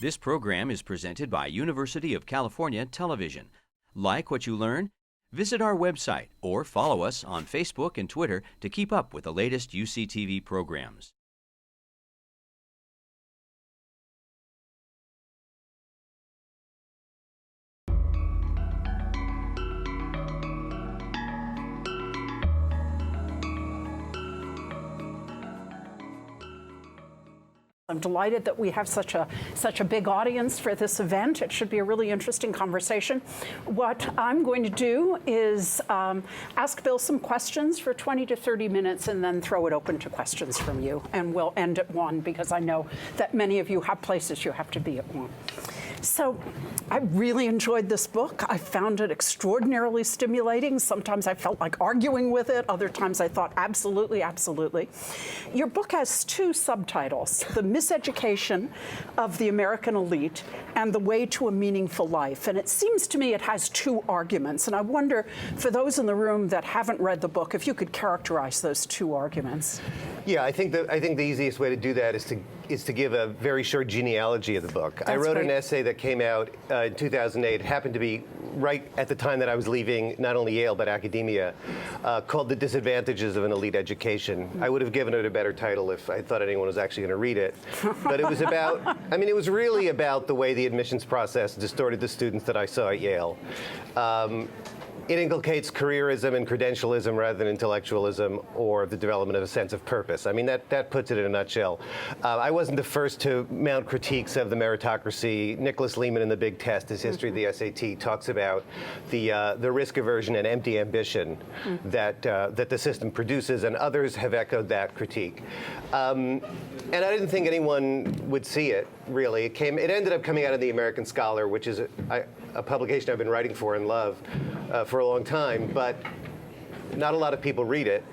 This program is presented by University of California Television. Like what you learn? Visit our website or follow us on Facebook and Twitter to keep up with the latest UCTV programs. I'm delighted that we have such a big audience for this event. It should be a really interesting conversation. What I'm going to do is ask Bill some questions for 20 to 30 minutes and then throw it open to questions from you. And we'll end at 1 because I know that many of you have places you have to be at 1. So I really enjoyed this book. I found it extraordinarily stimulating. Sometimes I felt like arguing with it. Other times I thought, absolutely, absolutely. Your book has 2 subtitles, The Miseducation of the American Elite and The Way to a Meaningful Life. And it seems to me it has 2 arguments. And I wonder, for those in the room that haven't read the book, if you could characterize those 2 arguments. Yeah, I think the easiest way to do that is to give a very short genealogy of the book. I wrote an essay that came out in 2008. It happened to be right at the time that I was leaving not only Yale but academia, called The Disadvantages of an Elite Education. I would have given it a better title if I thought anyone was actually going to read it. But it was about, I mean, it was really about the way the admissions process distorted the students that I saw at Yale. It inculcates careerism and credentialism rather than intellectualism or the development of a sense of purpose. I mean, that puts it in a nutshell. I wasn't the first to mount critiques of the meritocracy. Nicholas Lehman in The Big Test, his history of the SAT, talks about the risk aversion and empty ambition that the system produces, and others have echoed that critique. And I didn't think anyone would see it, really. It ended up coming out of the American Scholar, which is a publication I've been writing for and love for a long time, but not a lot of people read it.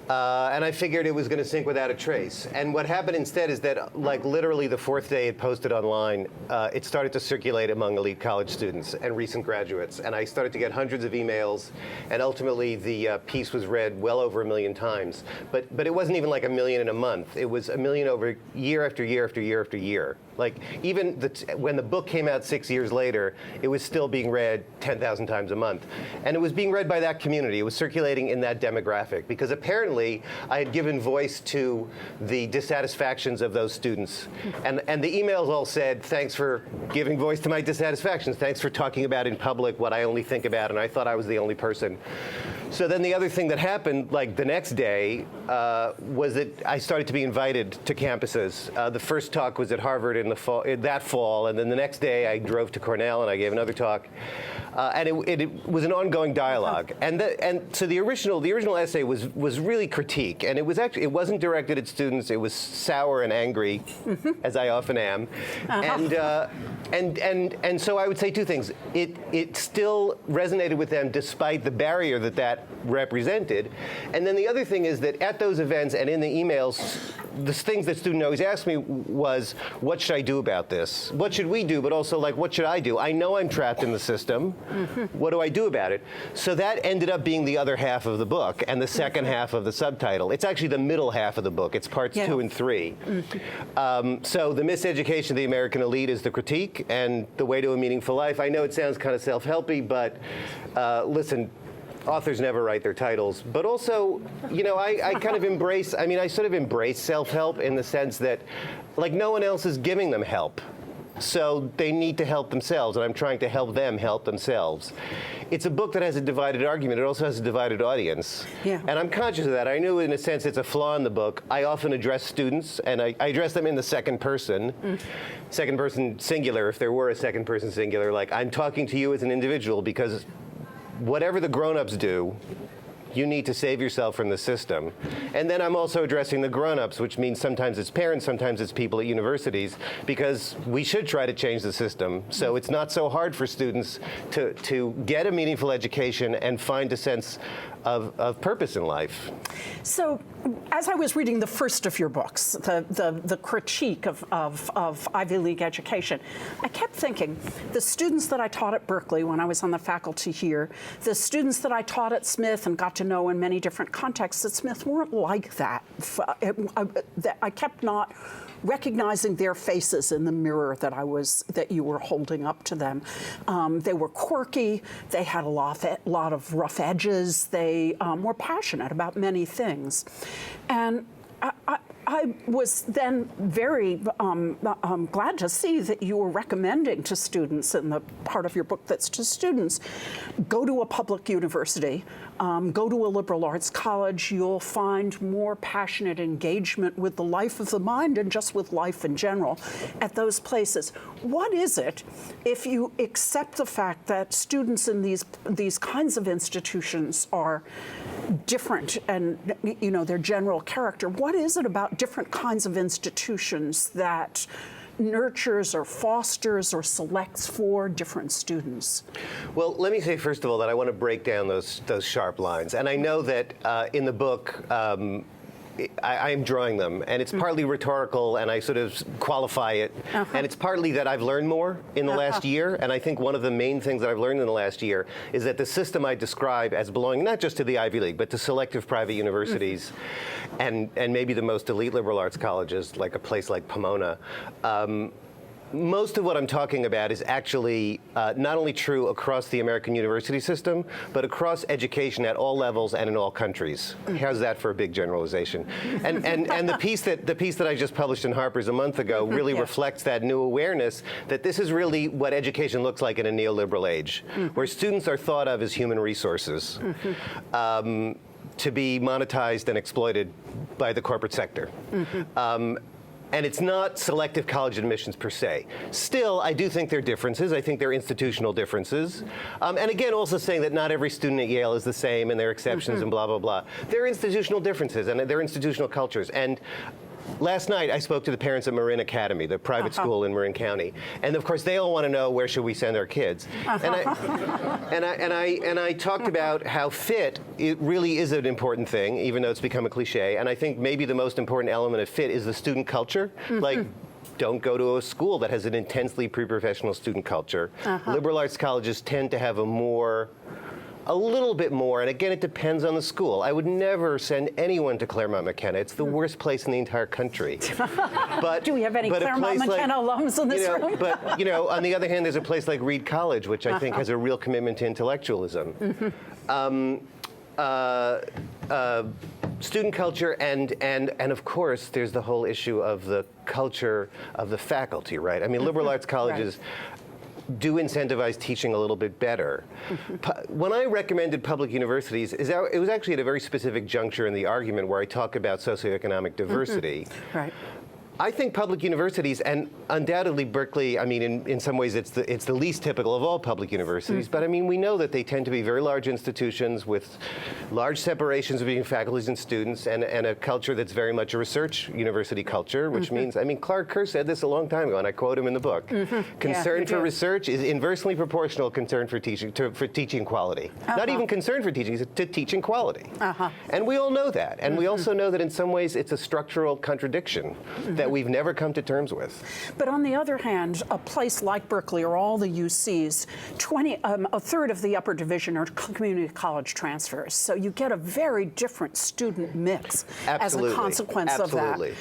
And I figured it was going to sink without a trace. And what happened instead is that, like, literally the 4th day it posted online, it started to circulate among elite college students and recent graduates. And I started to get hundreds of emails, and ultimately the piece was read well over 1 million times. But it wasn't even like 1 million in a month. It was 1 million over year after year after year after year. Like, even when the book came out 6 years later, it was still being read 10,000 times a month. And it was being read by that community. It was circulating in that demographic, because apparently I had given voice to the dissatisfactions of those students. And the emails all said, thanks for giving voice to my dissatisfactions. Thanks for talking about in public what I only think about. And I thought I was the only person. So then the other thing that happened, like the next day, was that I started to be invited to campuses. The first talk was at Harvard in that fall, and then the next day I drove to Cornell and I gave another talk. And it was an ongoing dialogue. And so the original essay was really critique, and it wasn't directed at students. It was sour and angry, as I often am. And so I would say 2 things. It still resonated with them despite the barrier that represented. And then the other thing is that at those events and in the emails, the things that students always asked me was, what should I do about this? What should we do? But also, like, what should I do? I know I'm trapped in the system. What do I do about it? So that ended up being the other half of the book and the second half of the subtitle. It's actually the middle half of the book. It's parts 2 and 3. So The Miseducation of the American Elite is the critique, and The Way to a Meaningful Life. I know it sounds kind of self-helpy, but listen, authors never write their titles. But also, you know, I kind of embrace, I mean, I sort of embrace self-help in the sense that, like, no one else is giving them help. So they need to help themselves, and I'm trying to help them help themselves. It's a book that has a divided argument. It also has a divided audience. Yeah. And I'm conscious of that. I knew, in a sense, it's a flaw in the book. I often address students, and I address them in the second person. Second person singular, if there were a second person singular. Like, I'm talking to you as an individual, because whatever the grown-ups do, you need to save yourself from the system. And then I'm also addressing the grown-ups, which means sometimes it's parents, sometimes it's people at universities, because we should try to change the system. So it's not so hard for students to get a meaningful education and find a sense of purpose in life. So, as I was reading the first of your books, the critique of Ivy League education, I kept thinking, the students that I taught at Berkeley when I was on the faculty here, the students that I taught at Smith and got to know in many different contexts at Smith weren't like that. I kept not recognizing their faces in the mirror that you were holding up to them. They were quirky. They had a lot of rough edges. They were passionate about many things, and I was then very glad to see that you were recommending to students in the part of your book that's to students, go to a public university, go to a liberal arts college. You'll find more passionate engagement with the life of the mind and just with life in general at those places. What is it, if you accept the fact that students in these kinds of institutions are different and, you know, their general character, what is it about different kinds of institutions that nurtures or fosters or selects for different students? Well, let me say, first of all, that I want to break down those sharp lines. And I know that in the book, I am drawing them, and it's partly rhetorical, and I sort of qualify it, and it's partly that I've learned more in the last year, and I think one of the main things that I've learned in the last year is that the system I describe as belonging not just to the Ivy League, but to selective private universities, and maybe the most elite liberal arts colleges, like a place like Pomona, most of what I'm talking about is actually not only true across the American university system, but across education at all levels and in all countries. How's that for a big generalization? And the piece that I just published in Harper's a month ago really reflects that new awareness that this is really what education looks like in a neoliberal age, where students are thought of as human resources. To be monetized and exploited by the corporate sector. And it's not selective college admissions per se. Still, I do think there are differences. I think there are institutional differences. And again, also saying that not every student at Yale is the same and there are exceptions and blah, blah, blah. There are institutional differences and there are institutional cultures. And last night, I spoke to the parents at Marin Academy, the private school in Marin County, and of course, they all want to know where should we send our kids. And I talked about how fit it really is an important thing, even though it's become a cliche. And I think maybe the most important element of fit is the student culture, like. Don't go to a school that has an intensely pre-professional student culture. Liberal arts colleges tend to have a little bit more, and again, it depends on the school. I would never send anyone to Claremont McKenna. It's the worst place in the entire country. But do we have any Claremont McKenna alums in this room? But you know, on the other hand, there's a place like Reed College, which I think has a real commitment to intellectualism. Student culture, and of course, there's the whole issue of the culture of the faculty, right? I mean, liberal arts colleges do incentivize teaching a little bit better. When I recommended public universities, it was actually at a very specific juncture in the argument where I talk about socioeconomic diversity. Right. I think public universities, and undoubtedly Berkeley, I mean, in some ways it's the least typical of all public universities, but I mean, we know that they tend to be very large institutions with large separations between faculties and students and a culture that's very much a research university culture, which means, I mean, Clark Kerr said this a long time ago, and I quote him in the book. Concern for research is inversely proportional concern for teaching quality. Not even concern for teaching, it's to teaching quality. And we all know that. And we also know that in some ways it's a structural contradiction that we've never come to terms with. But on the other hand, a place like Berkeley or all the UCs, a third of the upper division are community college transfers. So you get a very different student mix as a consequence of that.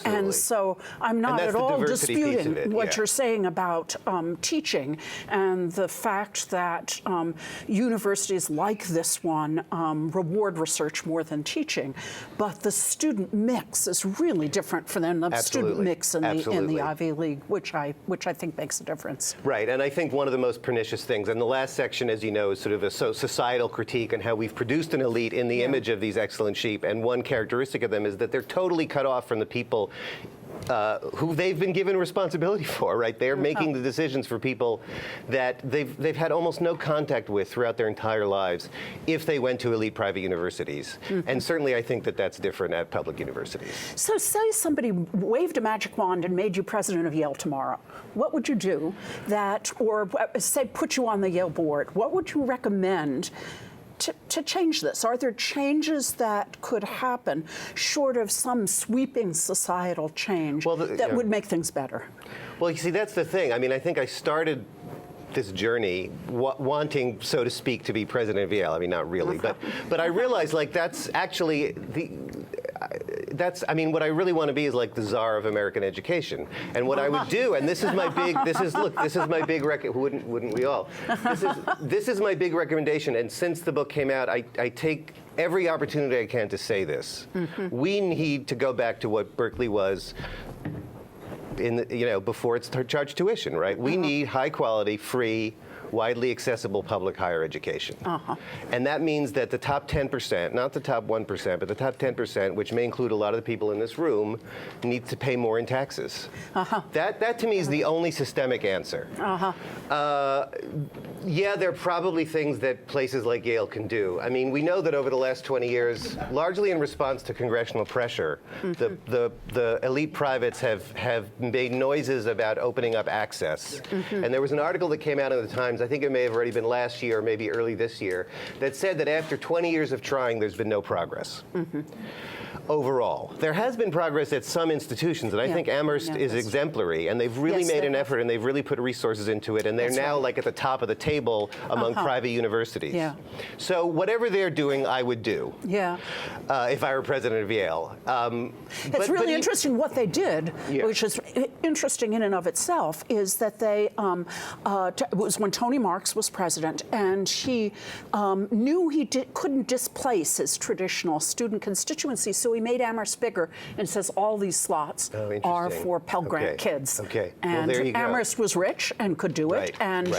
And so I'm not at all disputing what you're saying about teaching and the fact that universities like this one reward research more than teaching. But the student mix is really different than the student mix in the Ivy League, which I think makes a difference. Right, and I think one of the most pernicious things, and the last section, as you know, is sort of a societal critique on how we've produced an elite in the image of these excellent sheep, and one characteristic of them is that they're totally cut off from the people who they've been given responsibility for, right? They're making the decisions for people that they've had almost no contact with throughout their entire lives if they went to elite private universities. And certainly I think that that's different at public universities. So say somebody waved a magic wand and made you president of Yale tomorrow. What would you do or say put you on the Yale board? What would you recommend to change this? Are there changes that could happen short of some sweeping societal change that would make things better? Well, you see, that's the thing. I mean, I think I started this journey wanting, so to speak, to be president of Yale. I mean, not really, but I realized, like, that's actually I mean, what I really want to be is like the czar of American education. And what I would do, and this is my big, this is my big wouldn't we all? This is my big recommendation. And since the book came out, I take every opportunity I can to say this. We need to go back to what Berkeley was before it's charged tuition, right? We need high quality, free, widely accessible public higher education. And that means that the top 10%, not the top 1%, but the top 10%, which may include a lot of the people in this room, need to pay more in taxes. That to me is the only systemic answer. Yeah, there are probably things that places like Yale can do. I mean, we know that over the last 20 years, largely in response to congressional pressure, the elite privates have made noises about opening up access. And there was an article that came out in the Times, I think it may have already been last year or maybe early this year, that said that after 20 years of trying, there's been no progress. Overall. There has been progress at some institutions, and I think Amherst is exemplary, and they've really made an effort, and they've really put resources into it, and they're now like at the top of the table among private universities. So whatever they're doing, I would do. If I were president of Yale. It's really interesting what they did, which is interesting in and of itself, is that they, it was when Tony Marks was president, and he knew he couldn't displace his traditional student constituency, so he made Amherst bigger and says all these slots are for Pell Grant kids. And well, there you go. Amherst was rich and could do it, and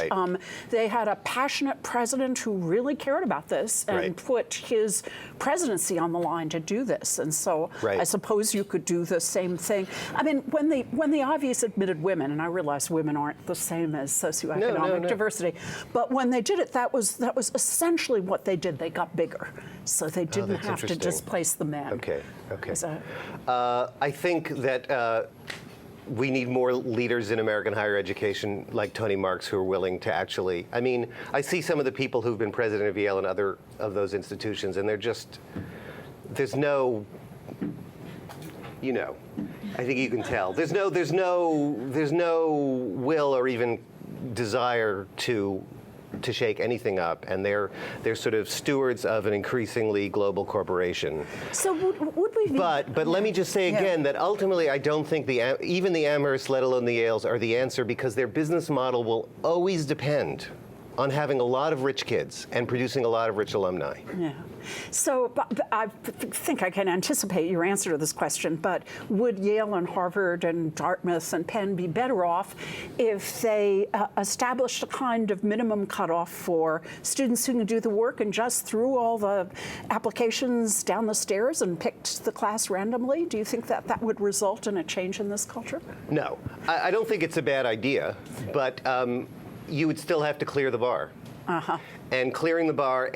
they had a passionate president who really cared about this and put his presidency on the line to do this. And so I suppose you could do the same thing. I mean, when the obvious admitted women, and I realize women aren't the same as socioeconomic diversity, but when they did it, that was essentially what they did. They got bigger, so they didn't have to displace the men. I think that we need more leaders in American higher education like Tony Marks who are willing to actually, I mean, I see some of the people who've been president of Yale and other of those institutions, and they're just, there's no, I think you can tell. There's no will or even desire to shake anything up, and they're sort of stewards of an increasingly global corporation. So would we? But let me just say again that ultimately I don't think even the Amherst, let alone the Yales, are the answer, because their business model will always depend on having a lot of rich kids and producing a lot of rich alumni. So I think I can anticipate your answer to this question, but would Yale and Harvard and Dartmouth and Penn be better off if they established a kind of minimum cutoff for students who can do the work and just threw all the applications down the stairs and picked the class randomly? Do you think that would result in a change in this culture? No, I don't think it's a bad idea, but you would still have to clear the bar. And clearing the bar,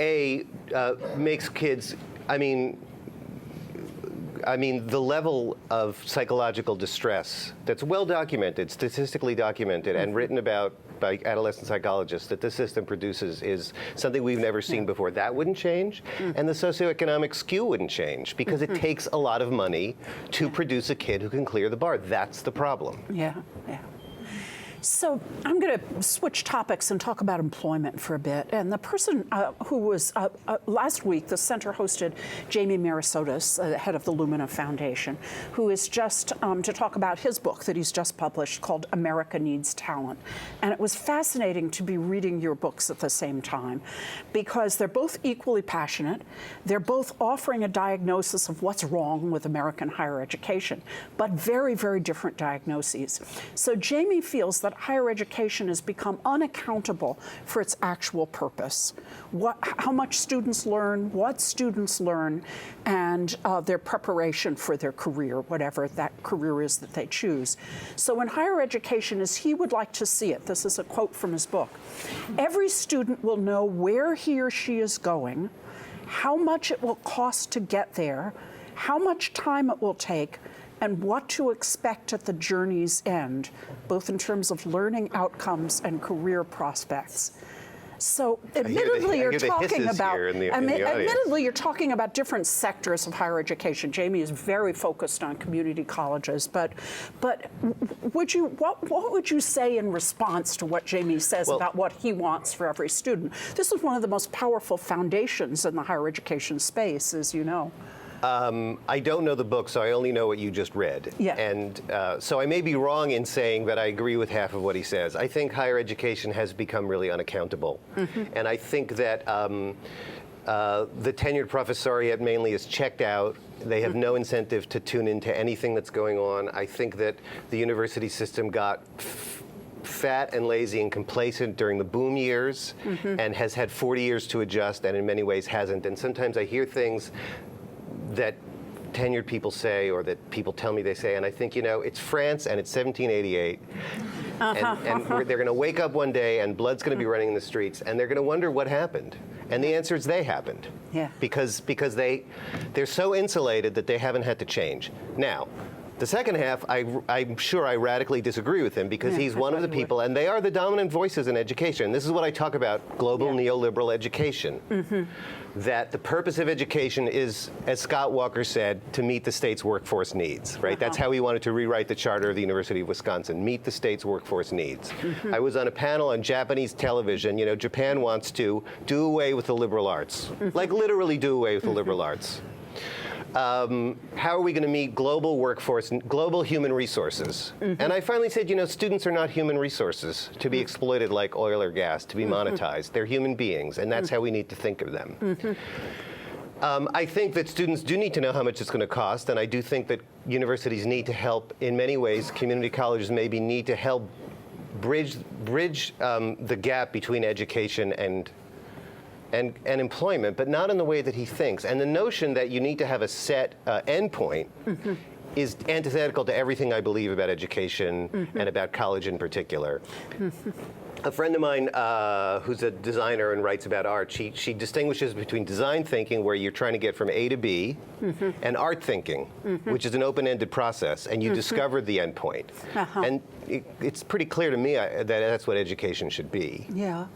makes kids, I mean, the level of psychological distress that's well documented, statistically documented, and written about by adolescent psychologists that this system produces is something we've never seen before. That wouldn't change, and the socioeconomic skew wouldn't change, because it takes a lot of money to produce a kid who can clear the bar. That's the problem. So I'm going to switch topics and talk about employment for a bit. And the person who was, last week, the center hosted Jamie Merisotis, the head of the Lumina Foundation, who is just to talk about his book that he's just published called America Needs Talent. And it was fascinating to be reading your books at the same time, because they're both equally passionate. They're both offering a diagnosis of what's wrong with American higher education, but very, very different diagnoses. So Jamie feels that higher education has become unaccountable for its actual purpose. How much students learn, what students learn, and their preparation for their career, whatever that career is that they choose. So in higher education, as he would like to see it, this is a quote from his book, every student will know where he or she is going, how much it will cost to get there, how much time it will take, and what to expect at the journey's end, both in terms of learning outcomes and career prospects. So admittedly, you're talking about admittedly you're talking about different sectors of higher education. Jamie is very focused on community colleges, but what would you say in response to what Jamie says about what he wants for every student? This is one of the most powerful foundations in the higher education space, as you know. I don't know the book, so I only know what you just read. Yeah. And so I may be wrong in saying that I agree with half of what he says. I think higher education has become really unaccountable. And I think that the tenured professoriate mainly is checked out. They have no incentive to tune into anything that's going on. I think that the university system got fat and lazy and complacent during the boom years and has had 40 years to adjust, and in many ways hasn't. And sometimes I hear things that tenured people say, or that people tell me they say, and I think, it's France and it's 1788, and they're going to wake up one day and blood's going to be running in the streets, and they're going to wonder what happened. And the answer is they happened. Yeah. Because they're so insulated that they haven't had to change. Now, the second half, I'm sure I radically disagree with him, because he's one of the people, and they are the dominant voices in education. This is what I talk about, global neoliberal education. That the purpose of education is, as Scott Walker said, to meet the state's workforce needs, right? That's how he wanted to rewrite the charter of the University of Wisconsin, meet the state's workforce needs. I was on a panel on Japanese television. Japan wants to do away with the liberal arts, like literally do away with the liberal arts. How are we going to meet global workforce, global human resources? And I finally said, students are not human resources to be exploited like oil or gas, to be monetized. They're human beings, and that's how we need to think of them. I think that students do need to know how much it's going to cost, and I do think that universities need to help in many ways. Community colleges maybe need to help bridge the gap between education and employment, but not in the way that he thinks. And the notion that you need to have a set endpoint is antithetical to everything I believe about education and about college in particular. A friend of mine who's a designer and writes about art, she distinguishes between design thinking, where you're trying to get from A to B, and art thinking, which is an open-ended process, and you discover the endpoint. And it's pretty clear to me that that's what education should be. Yeah,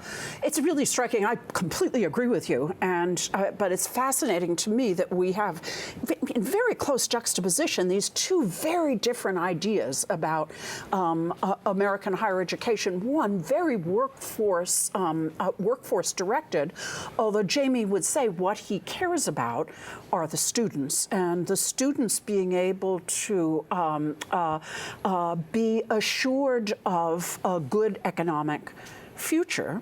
it's really striking. I completely agree with you, but it's fascinating to me that we have, in very close juxtaposition, these two very different ideas about American higher education. One very workforce directed, although Jamie would say what he cares about are the students, and the students being able to be assured of a good economic future.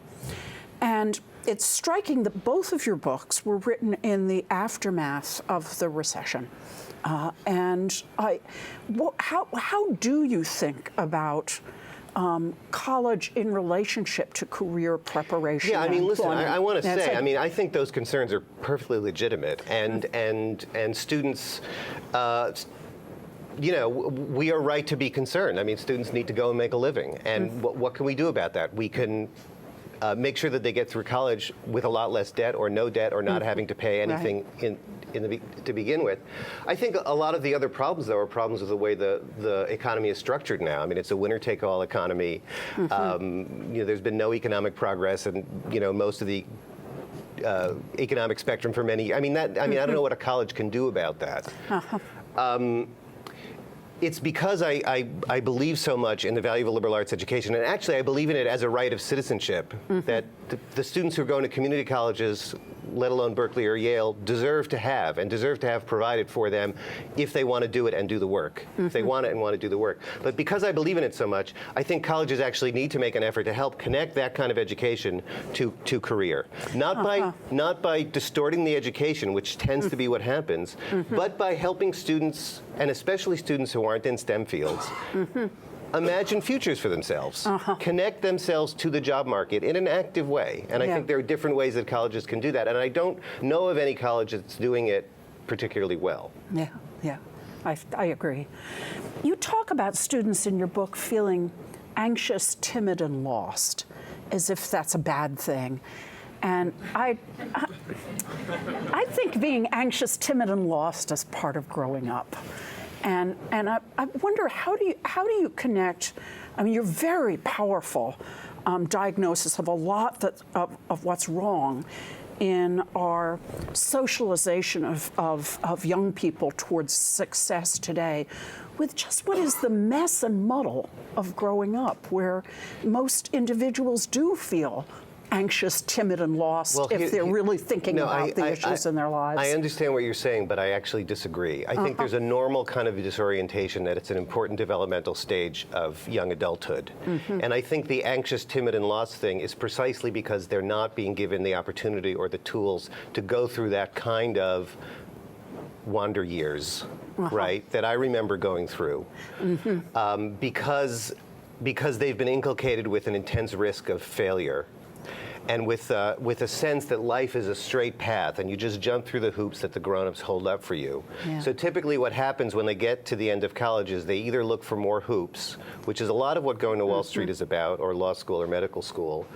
And it's striking that both of your books were written in the aftermath of the recession. How do you think about college in relationship to career preparation? Yeah, I mean, listen, I want to say, I think those concerns are perfectly legitimate, and students, we are right to be concerned. I mean, students need to go and make a living, and what can we do about that? We can make sure that they get through college with a lot less debt or no debt, or not having to pay anything to begin with. I think a lot of the other problems, though, are problems with the way the economy is structured now. I mean, it's a winner-take-all economy. There's been no economic progress, and most of the economic spectrum for many. I don't know what a college can do about that. It's because I believe so much in the value of a liberal arts education, and actually I believe in it as a right of citizenship, that the students who are going to community colleges, let alone Berkeley or Yale, deserve to have provided for them if they want to do it and do the work, if they want it and want to do the work. But because I believe in it so much, I think colleges actually need to make an effort to help connect that kind of education to career. Not by distorting the education, which tends to be what happens, but by helping students, and especially students who aren't in STEM fields, imagine futures for themselves, connect themselves to the job market in an active way. And I think there are different ways that colleges can do that. And I don't know of any college that's doing it particularly well. Yeah, I agree. You talk about students in your book feeling anxious, timid, and lost, as if that's a bad thing. And I think being anxious, timid, and lost is part of growing up. And I wonder, how do you connect? I mean, you're very powerful diagnosis of a lot of what's wrong in our socialization of young people towards success today, with just what is the mess and muddle of growing up, where most individuals do feel anxious, timid, and lost if they're really thinking about the issues in their lives. I understand what you're saying, but I actually disagree. I think there's a normal kind of disorientation, that it's an important developmental stage of young adulthood. And I think the anxious, timid, and lost thing is precisely because they're not being given the opportunity or the tools to go through that kind of wander years, right, that I remember going through. Because they've been inculcated with an intense risk of failure, and with a sense that life is a straight path and you just jump through the hoops that the grown-ups hold up for you. Yeah. So typically what happens when they get to the end of college is they either look for more hoops, which is a lot of what going to Wall Street is about, or law school or medical school,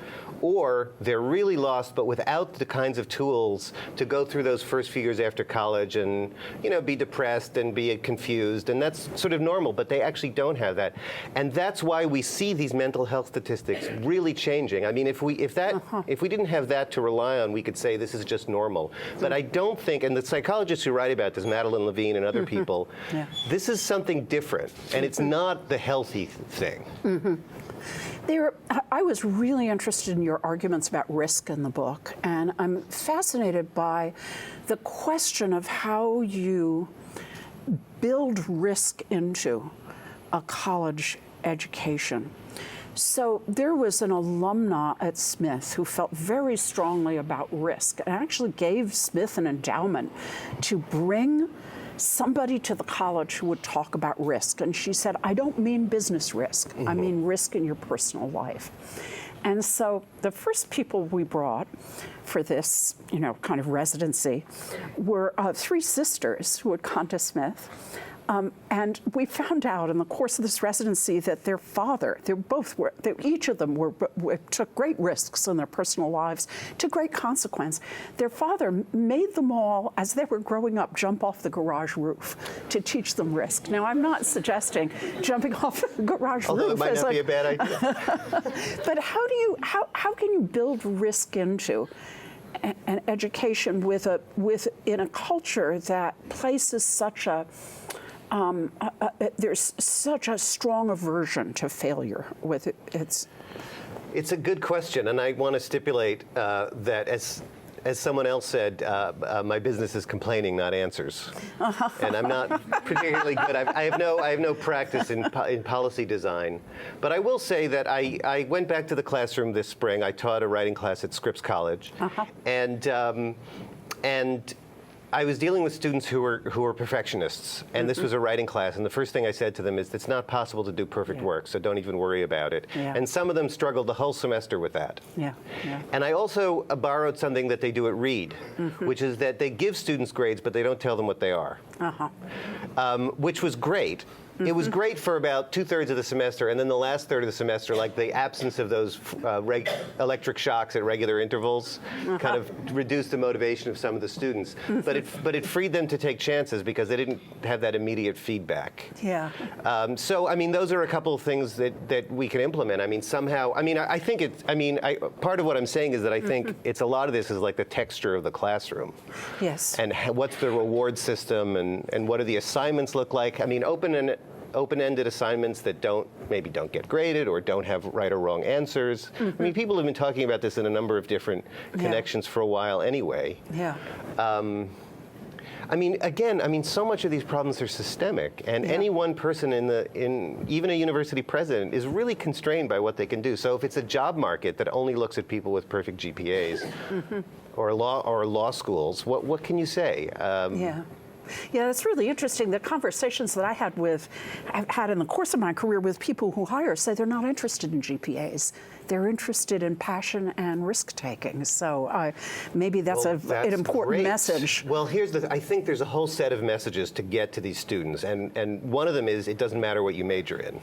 or they're really lost but without the kinds of tools to go through those first few years after college and, you know, be depressed and be confused, and that's sort of normal, but they actually don't have that. And that's why we see these mental health statistics really changing. I mean, if we didn't have that to rely on, we could say this is just normal. But I don't think, and the psychologists who write about this, Madeline Levine and other people, this is something different, and it's not the healthy thing. I was really interested in your arguments about risk in the book, and I'm fascinated by the question of how you build risk into a college education. So there was an alumna at Smith who felt very strongly about risk and actually gave Smith an endowment to bring somebody to the college who would talk about risk. And she said, I don't mean business risk. I mean risk in your personal life. And so the first people we brought for this, you know, kind of residency were three sisters who had gone to Smith. And we found out in the course of this residency that their father, each of them took great risks in their personal lives to great consequence. Their father made them all, as they were growing up, jump off the garage roof to teach them risk. Now, I'm not suggesting jumping off the garage Although roof. Although it might not be a bad idea. But how can you build risk into an education in a culture that places such a there's such a strong aversion to failure with it. It's a good question, and I want to stipulate that as someone else said, my business is complaining, not answers. And I'm not particularly good. I have no practice in policy design. But I will say that I went back to the classroom this spring. I taught a writing class at Scripps College, and I was dealing with students who were perfectionists, and this was a writing class, and the first thing I said to them is, it's not possible to do perfect work, so don't even worry about it. And some of them struggled the whole semester with that. And I also borrowed something that they do at Reed, which is that they give students grades, but they don't tell them what they are, which was great. It was great for about 2/3 of the semester, and then the last third of the semester, like the absence of those electric shocks at regular intervals, kind of reduced the motivation of some of the students. But it freed them to take chances because they didn't have that immediate feedback. So I mean, those are a couple of things that we can implement. I mean, somehow, I mean, I think it's. I mean, part of what I'm saying is that I think it's a lot of this is like the texture of the classroom. And what's the reward system, and what do the assignments look like? I mean, open-ended assignments that maybe don't get graded or don't have right or wrong answers. I mean, people have been talking about this in a number of different connections for a while anyway. I mean, again, so much of these problems are systemic, and any one person even a university president is really constrained by what they can do. So if it's a job market that only looks at people with perfect GPAs, or law schools, what can you say? Yeah, that's really interesting. The conversations that I've had in the course of my career with people who hire say they're not interested in GPAs. They're interested in passion and risk-taking. So maybe that's an important message. Well, I think there's a whole set of messages to get to these students, and one of them is it doesn't matter what you major in.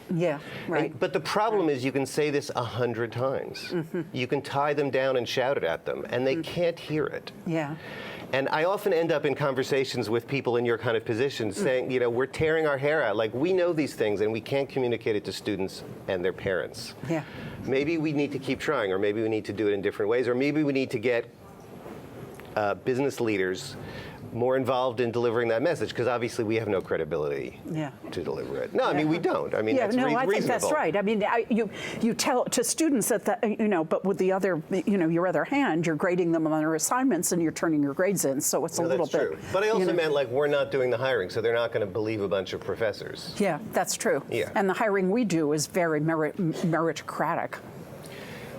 But the problem is you can say this 100 times. You can tie them down and shout it at them, and they can't hear it. And I often end up in conversations with people people in your kind of position saying, we're tearing our hair out. Like, we know these things and we can't communicate it to students and their parents. Yeah. Maybe we need to keep trying, or maybe we need to do it in different ways, or maybe we need to get business leaders more involved in delivering that message, because obviously we have no credibility to deliver it. No, I mean, we don't. I mean, that's I reasonable. think that's right. I mean, you tell to students that, but with the other, your other hand, you're grading them on their assignments and you're turning your grades in, so it's a little that's bit. True. But I also meant, like, we're not doing the hiring, so they're not going to believe a bunch of professors. Yeah, that's true. Yeah. And the hiring we do is very meritocratic.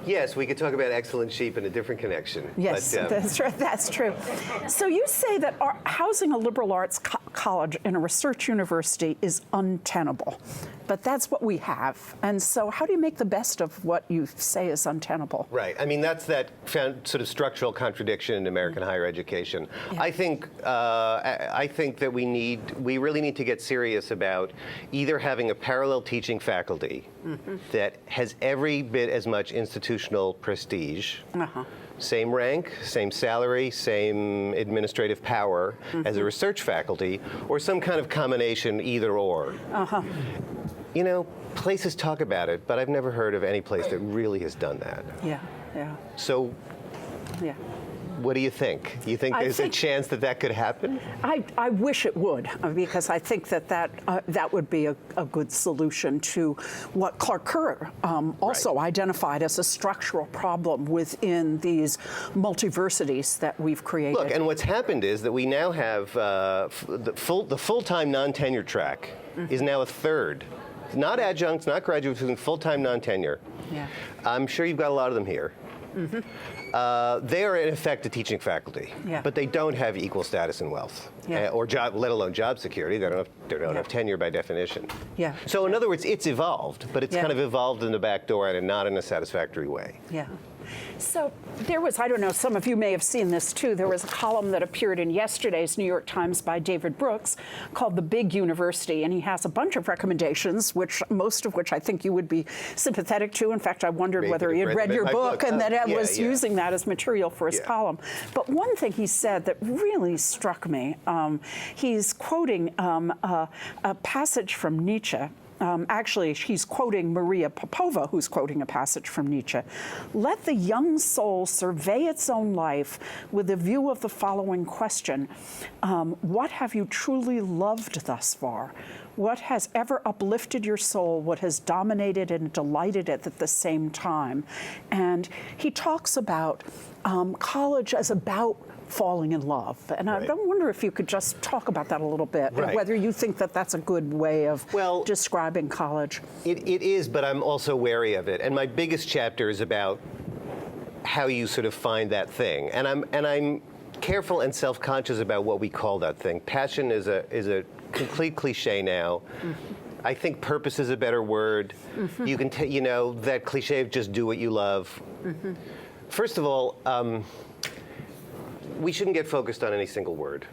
Yes, we could talk about excellent sheep in a different connection. Yes, but, that's true. So you say that housing a liberal arts college in a research university is untenable, but that's what we have. And so how do you make the best of what you say is untenable? Right. I mean, that's that sort of structural contradiction in American higher education. Yeah. I think that we really need to get serious about either having a parallel teaching faculty that has every bit as much institutional prestige, same rank, same salary, same administrative power as a research faculty, or some kind of combination, either or. Places talk about it, but I've never heard of any place that really has done that. Yeah. So, what do you think? You think there's a chance that could happen? I wish it would, because I think that would be a good solution to what Clark Kerr also identified as a structural problem within these multiversities that we've created. Look, and what's happened is that we now have the full-time non-tenure track is now a third. Not adjuncts, not graduate students, full-time non-tenure. Yeah. I'm sure you've got a lot of them here. They are in effect a teaching faculty, but they don't have equal status and wealth, or job, let alone job security. They don't have tenure by definition. Yeah. So in other words, it's evolved, but it's kind of evolved in the back door and not in a satisfactory way. Yeah. So there was, I don't know, some of you may have seen this too, there was a column that appeared in yesterday's New York Times by David Brooks called The Big University, and he has a bunch of recommendations, most of which I think you would be sympathetic to. In fact, I wondered whether he had read your book and that it was using that as material for his column. But one thing he said that really struck me, he's quoting a passage from Nietzsche. Actually, he's quoting Maria Popova, who's quoting a passage from Nietzsche. Let the young soul survey its own life with a view of the following question. What have you truly loved thus far? What has ever uplifted your soul? What has dominated and delighted it at the same time? And he talks about college as about falling in love. And I wonder if you could just talk about that a little bit, whether you think that that's a good way of describing college. It is, but I'm also wary of it. And my biggest chapter is about how you sort of find that thing. And I'm careful and self-conscious about what we call that thing. Passion is a complete cliche now. I think purpose is a better word. You can that cliche of just do what you love. First of all, we shouldn't get focused on any single word,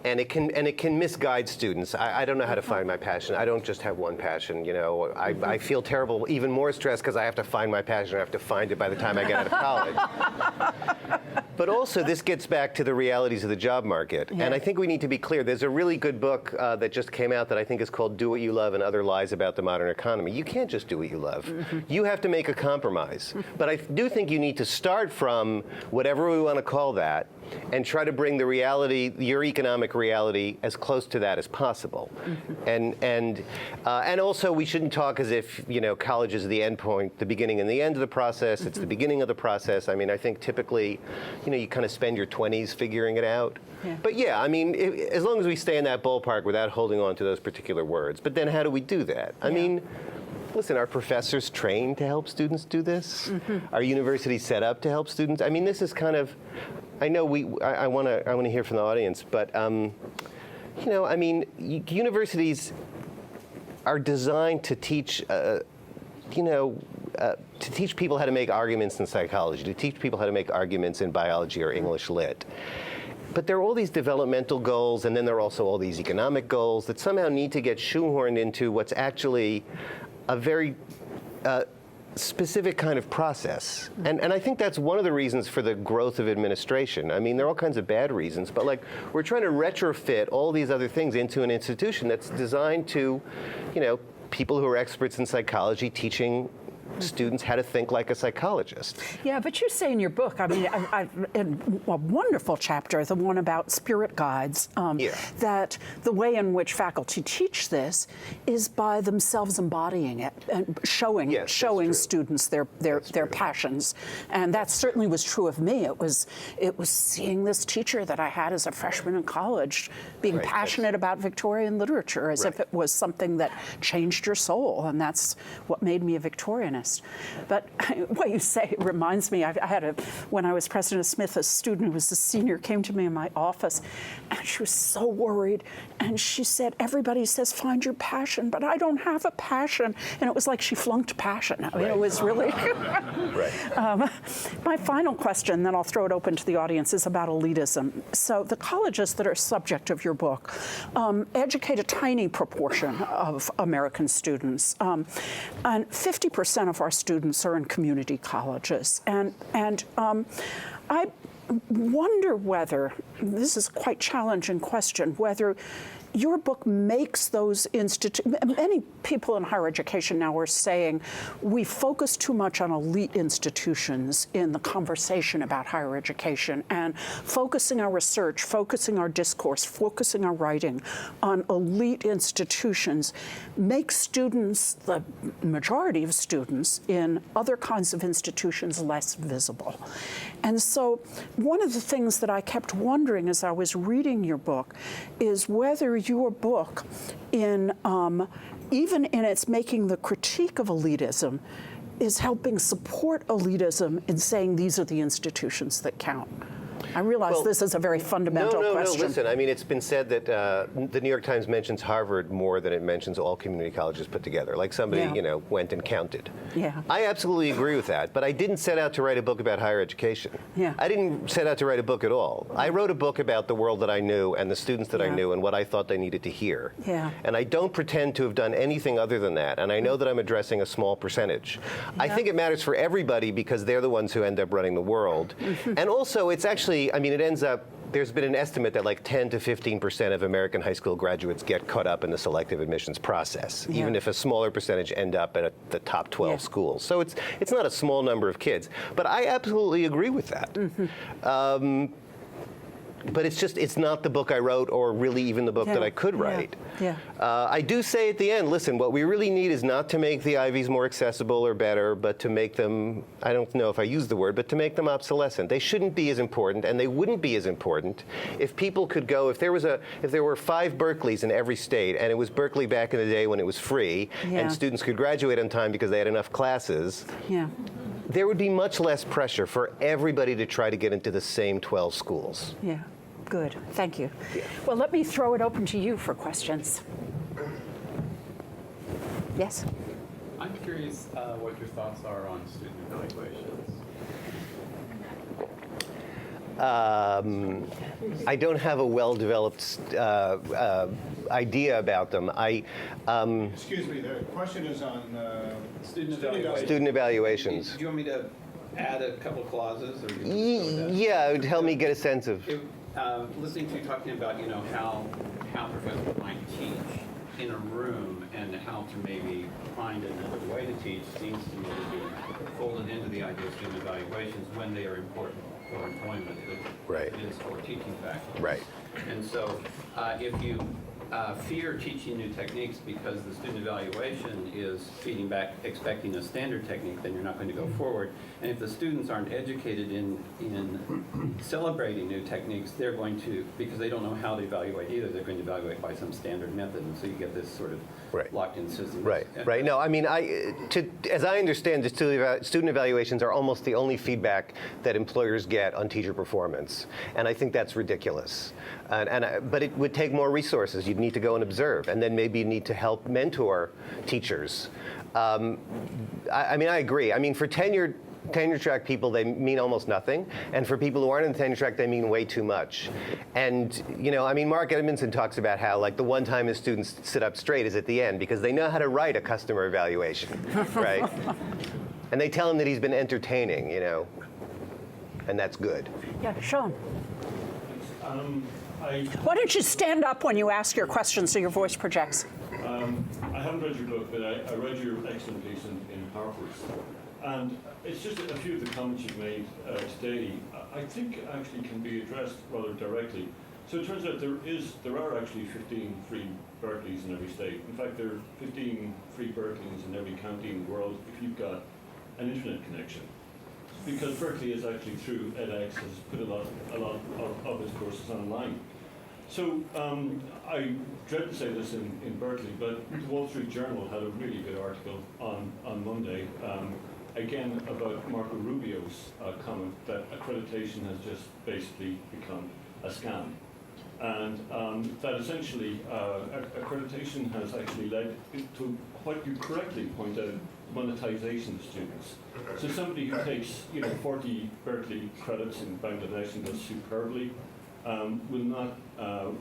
and it can misguide students. I don't know how to find my passion. I don't just have one passion. I feel terrible, even more stressed because I have to find my passion. I have to find it by the time I get out of college. But also, this gets back to the realities of the job market, and I think we need to be clear. There's a really good book that just came out that I think is called "Do What You Love and Other Lies About the Modern Economy." You can't just do what you love. You have to make a compromise. But I do think you need to start from whatever we want to call that, and try to bring the reality, your economic reality, as close to that as possible. And also, we shouldn't talk as if college is the end point, the beginning and the end of the process. It's the beginning of the process. I mean, I think typically, you kind of spend your 20s figuring it out. But I mean, as long as we stay in that ballpark without holding on to those particular words. But then how do we do that? I mean, listen, are professors trained to help students do this? Are universities set up to help students? I mean, this is kind of, I know I want to hear from the audience, but I mean, universities are designed to teach, to teach people how to make arguments in psychology, to teach people how to make arguments in biology or English lit. But there are all these developmental goals, and then there are also all these economic goals that somehow need to get shoehorned into what's actually a very specific kind of process. And I think that's one of the reasons for the growth of administration. I mean, there are all kinds of bad reasons, but like we're trying to retrofit all these other things into an institution that's designed to, people who are experts in psychology teaching students how to think like a psychologist. Yeah, but you say in your book, I mean, in a wonderful chapter, the one about spirit guides, that the way in which faculty teach this is by themselves embodying it and showing students their passions. And that certainly was true of me. It was seeing this teacher that I had as a freshman in college being passionate about Victorian literature as if it was something that changed your soul, and that's what made me a Victorianist. But what you say reminds me, I had when I was president of Smith, a student who was a senior came to me in my office, and she was so worried, and she said, everybody says find your passion, but I don't have a passion. And it was like she flunked passion. I mean, it was really... My final question, then I'll throw it open to the audience, is about elitism. So the colleges that are subject of your book educate a tiny proportion of American students, and 50% of our students are in community colleges, and I wonder whether, this is a quite challenging question, whether your book makes those many people in higher education now are saying we focus too much on elite institutions in the conversation about higher education, and focusing our research, focusing our discourse, focusing our writing on elite institutions makes students, the majority of students in other kinds of institutions, less visible. And so one of the things that I kept wondering as I was reading your book is whether your book, even in its making the critique of elitism, is helping support elitism in saying these are the institutions that count. I realize this is a very fundamental question. No, listen, I mean, it's been said that the New York Times mentions Harvard more than it mentions all community colleges put together. Like somebody, went and counted. Yeah. I absolutely agree with that, but I didn't set out to write a book about higher education. Yeah. I didn't set out to write a book at all. I wrote a book about the world that I knew and the students that I knew and what I thought they needed to hear. Yeah. And I don't pretend to have done anything other than that, and I know that I'm addressing a small percentage. I think it matters for everybody because they're the ones who end up running the world. And also, it's actually, I mean, it ends up, there's been an estimate that like 10 to 15% of American high school graduates get caught up in the selective admissions process, even if a smaller percentage end up at the top 12 schools. So it's not a small number of kids. But I absolutely agree with that. But it's not the book I wrote, or really even the book that I could write. I do say at the end, listen, what we really need is not to make the Ivies more accessible or better, but to make them, I don't know if I use the word, but to make them obsolescent. They shouldn't be as important, and they wouldn't be as important if people could go, if there were 5 Berkeleys in every state, and it was Berkeley back in the day when it was free, and students could graduate on time because they had enough classes. There would be much less pressure for everybody to try to get into the same 12 schools. Yeah, good. Thank you. Well, let me throw it open to you for questions. Yes? I'm curious what your thoughts are on student evaluations. I don't have a well-developed idea about them. Excuse me, the question is on Student evaluations. Do you want me to add a couple of clauses? Or Yeah, it would help me get a sense of. Listening to you talking about, how professors might teach in a room and how to maybe find another way to teach seems to me to be folded into the idea of student evaluations when they are important for employment. It is for teaching faculty. Right. And so if you fear teaching new techniques because the student evaluation is feeding back expecting a standard technique, then you're not going to go forward. And if the students aren't educated in celebrating new techniques, they're going to, because they don't know how to evaluate either, they're going to evaluate by some standard method. And so you get this sort of locked-in system. Right. No, I mean, as I understand, the student evaluations are almost the only feedback that employers get on teacher performance. And I think that's ridiculous. But it would take more resources. You'd need to go and observe, and then maybe you need to help mentor teachers. I mean, I agree. I mean, for tenure track people, they mean almost nothing. And for people who aren't in the tenure track, they mean way too much. And, I mean, Mark Edmondson talks about how, like, the one time his students sit up straight is at the end because they know how to write a customer evaluation, right? And they tell him that he's been entertaining, you know, and that's good. Yeah, Sean. I Why don't you stand up when you ask your question so your voice projects? I haven't read your book, but I read your excellent piece in Harper's. And it's just a few of the comments you've made today, I think actually can be addressed rather directly. So it turns out there are actually 15 free Berkeleys in every state. In fact, there are 15 free Berkeleys in every county in the world if you've got an internet connection. Because Berkeley is actually through edX has put a lot of its courses online. So I dread to say this in Berkeley, but the Wall Street Journal had a really good article on Monday, again about Marco Rubio's comment that accreditation has just basically become a scam. And that essentially accreditation has actually led to what you correctly point out, monetization of students. So somebody who takes 40 Berkeley credits in Bangladesh and does superbly will not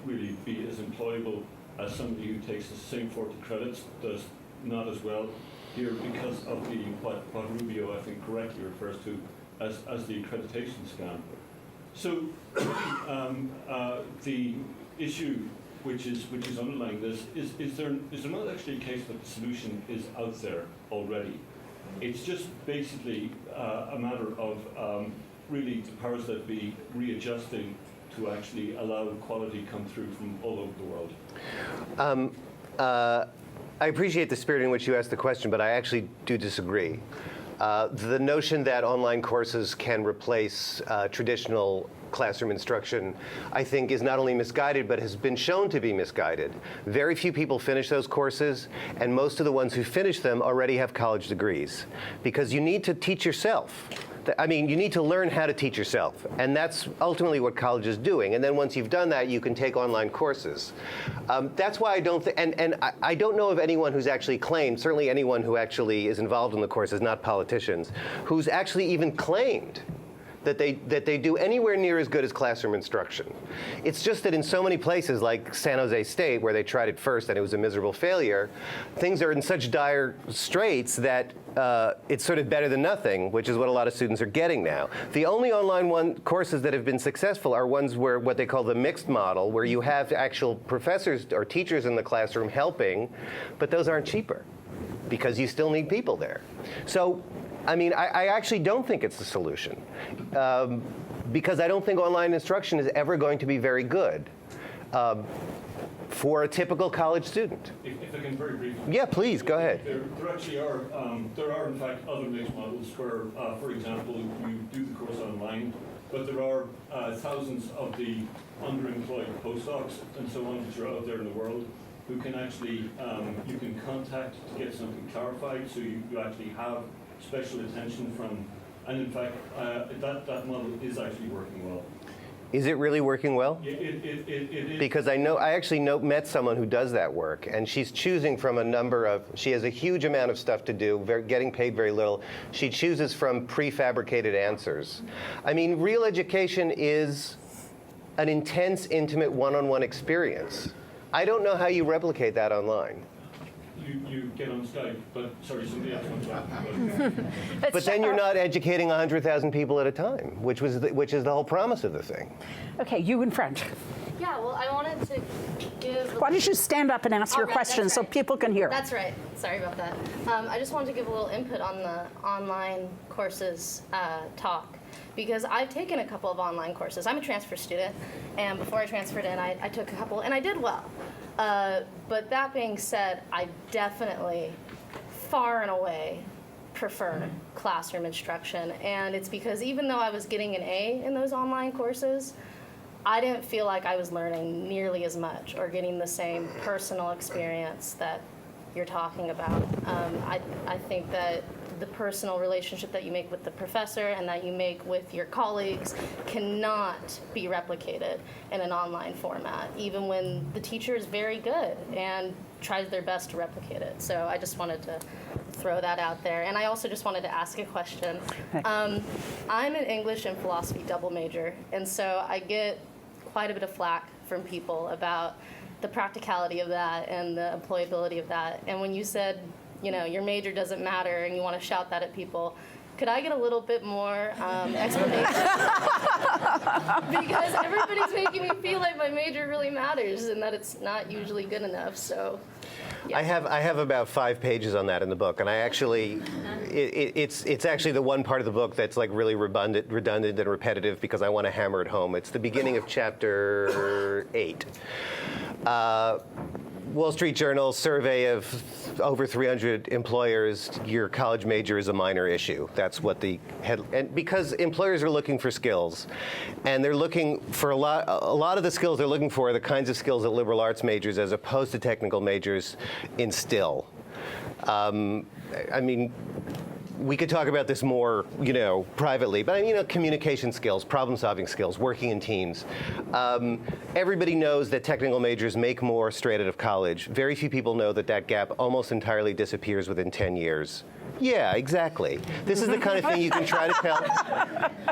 really be as employable as somebody who takes the same 40 credits, does not as well here because of the what Rubio I think correctly refers to as the accreditation scam. So the issue which is underlying this is there not actually a case that the solution is out there already? It's just basically a matter of really the powers that be readjusting to actually allow quality come through from all over the world. I appreciate the spirit in which you asked the question, but I actually do disagree. The notion that online courses can replace traditional classroom instruction, I think, is not only misguided, but has been shown to be misguided. Very few people finish those courses, and most of the ones who finish them already have college degrees. Because you need to teach yourself. I mean, you need to learn how to teach yourself, and that's ultimately what college is doing. And then once you've done that, you can take online courses. That's why I don't think, and I don't know of anyone who's actually claimed, certainly anyone who actually is involved in the courses, not politicians, who's actually even claimed that they do anywhere near as good as classroom instruction. It's just that in so many places like San Jose State, where they tried it first and it was a miserable failure, things are in such dire straits that it's sort of better than nothing, which is what a lot of students are getting now. The only online courses that have been successful are ones where what they call the mixed model, where you have actual professors or teachers in the classroom helping, but those aren't cheaper because you still need people there. So, I mean, I actually don't think it's the solution because I don't think online instruction is ever going to be very good for a typical college student. If I can very briefly. Yeah, please, go ahead. There actually are, there are in fact other mixed models where, for example, you do the course online, but there are thousands of the underemployed postdocs and so on that are out there in the world who can actually, you can contact to get something clarified, so you actually have special attention from, and in fact, that model is actually working well. Is it really working well? It is. Because I actually met someone who does that work, and she's choosing from a number of, she has a huge amount of stuff to do, getting paid very little. She chooses from prefabricated answers. I mean, real education is an intense, intimate, one-on-one experience. I don't know how you replicate that online. You get on Skype, but sorry, somebody else wants to. But then you're not educating 100,000 people at a time, which is the whole promise of the thing. Okay, you in French. Yeah, well, I wanted to give... Why don't you stand up and ask your right, question so right. people can hear? That's right. Sorry about that. I just wanted to give a little input on the online courses talk, because I've taken a couple of online courses. I'm a transfer student, and before I transferred in, I took a couple, and I did well. But that being said, I definitely, far and away, prefer classroom instruction. And it's because even though I was getting an A in those online courses, I didn't feel like I was learning nearly as much or getting the same personal experience that you're talking about. I think that the personal relationship that you make with the professor and that you make with your colleagues cannot be replicated in an online format, even when the teacher is very good and tries their best to replicate it. So I just wanted to throw that out there. And I also just wanted to ask a question. I'm an English and philosophy double major, and so I get quite a bit of flack from people about the practicality of that and the employability of that. And when you said your major doesn't matter and you want to shout that at people. Could I get a little bit more explanation? Because everybody's making me feel like my major really matters and that it's not usually good enough. So, yeah. I have about 5 pages on that in the book, and I actually, it's actually the one part of the book that's like really redundant and repetitive because I want to hammer it home. It's the beginning of chapter 8. Wall Street Journal survey of over 300 employers, your college major is a minor issue. That's what the head, and because employers are looking for skills, and they're looking for a lot of the skills they're looking for are the kinds of skills that liberal arts majors, as opposed to technical majors, instill. I mean, we could talk about this more, privately, but communication skills, problem-solving skills, working in teams. Everybody knows that technical majors make more straight out of college. Very few people know that that gap almost entirely disappears within 10 years. Yeah, exactly. This is the kind of thing you can try to tell.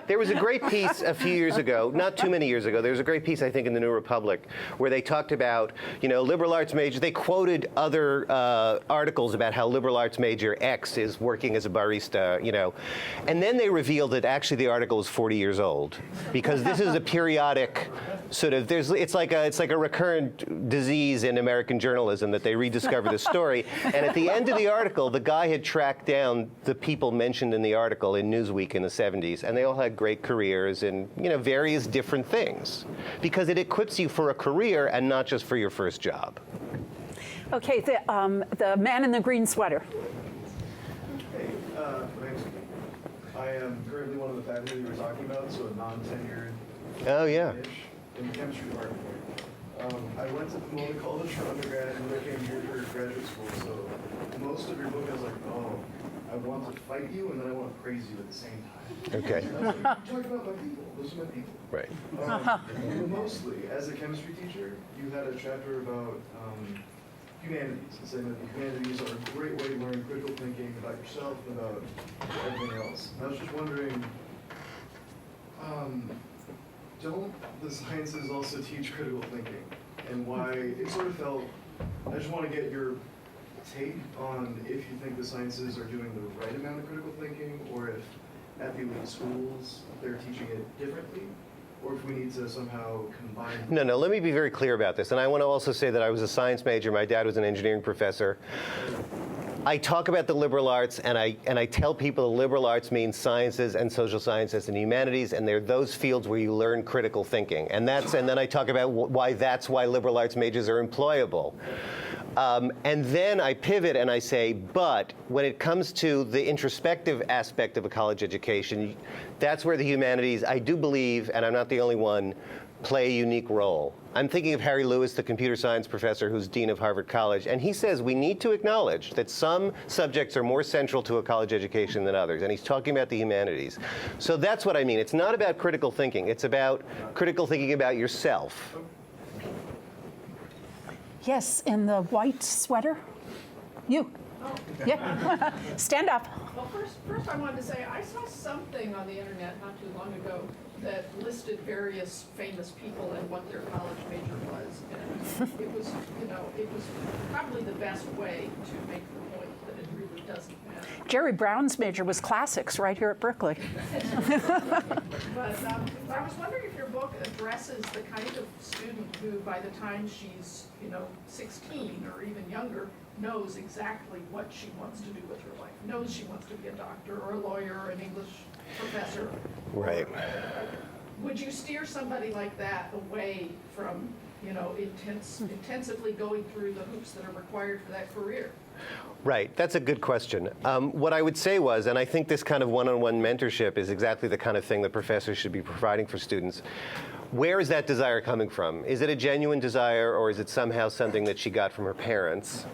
There was a great piece a few years ago, not too many years ago, there was a great piece, I think, in the New Republic, where they talked about, liberal arts majors. They quoted other articles about how liberal arts major X is working as a barista, And then they revealed that actually the article is 40 years old, because this is a periodic sort of, it's like a recurrent disease in American journalism that they rediscover the story. And at the end of the article, the guy had tracked down the people mentioned in the article in Newsweek in the 70s, and they all had great careers in various different things, because it equips you for a career and not just for your first job. Okay, the man in the green sweater. Hey, my name's Keith. I am currently one of the faculty you were talking about, so a non-tenured Oh, yeah. in the chemistry department. I went to Pomona College for undergrad and then I came here for graduate school, so most of your book I was like, oh, I want to fight you and then I want to praise you at the same time. Okay. And I was like, talk about my people. Those are my people. Right. But mostly, as a chemistry teacher, you had a chapter about humanities, and saying that the humanities are a great way to learn critical thinking about yourself and about everything else. And I was just wondering, don't the sciences also teach critical thinking? And why it sort of felt, I just want to get your take on if you think the sciences are doing the right amount of critical thinking, or if at the elite schools they're teaching it differently, or if we need to somehow combine. No, let me be very clear about this. And I want to also say that I was a science major. My dad was an engineering professor. I talk about the liberal arts, and I tell people the liberal arts means sciences and social sciences and humanities, and they're those fields where you learn critical thinking. And then I talk about why liberal arts majors are employable. And then I pivot and I say, but when it comes to the introspective aspect of a college education, that's where the humanities, I do believe, and I'm not the only one, play a unique role. I'm thinking of Harry Lewis, the computer science professor who's dean of Harvard College, and he says we need to acknowledge that some subjects are more central to a college education than others, and he's talking about the humanities. So that's what I mean. It's not about critical thinking. It's about critical thinking about yourself. Yes, in the white sweater. You. Oh. Yeah. Stand up. Well, first I wanted to say I saw something on the internet not too long ago that listed various famous people and what their college major was, and it was, it was probably the best way to make the point that it really doesn't matter. Jerry Brown's major was classics right here at Berkeley. But I was wondering if your book addresses the kind of student who, by the time she's 16 or even younger, knows exactly what she wants to do with her life, knows she wants to be a doctor or a lawyer or an English professor. Right. Would you steer somebody like that away from, intensively going through the hoops that are required for that career? Right, that's a good question. What I would say was, and I think this kind of one-on-one mentorship is exactly the kind of thing that professors should be providing for students. Where is that desire coming from? Is it a genuine desire, or is it somehow something that she got from her parents?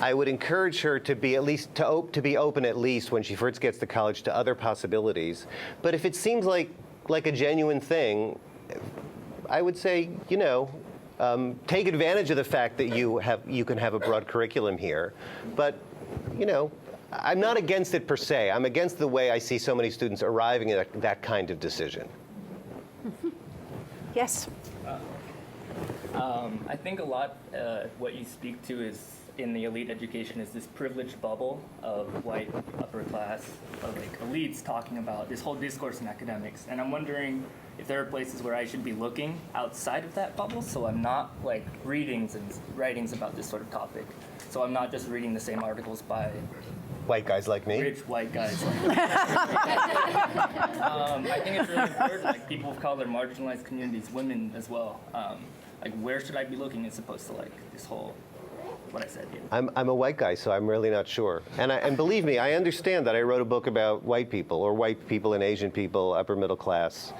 I would encourage her to be to be open at least when she first gets to college to other possibilities. But if it seems like a genuine thing, I would say, take advantage of the fact that you can have a broad curriculum here. But, I'm not against it per se. I'm against the way I see so many students arriving at that kind of decision. Yes. I think a lot what you speak to is in the elite education is this privileged bubble of white upper class, of like elites talking about this whole discourse in academics. And I'm wondering if there are places where I should be looking outside of that bubble, so I'm not like readings and writings about this sort of topic. So I'm not just reading the same articles by White guys like me? rich white guys. Like I think it's really important, like people of color, marginalized communities, women as well. Like where should I be looking as opposed to like this whole, what I said here. I'm a white guy, so I'm really not sure. And believe me, I understand that I wrote a book about white people, or white people and Asian people, upper middle class.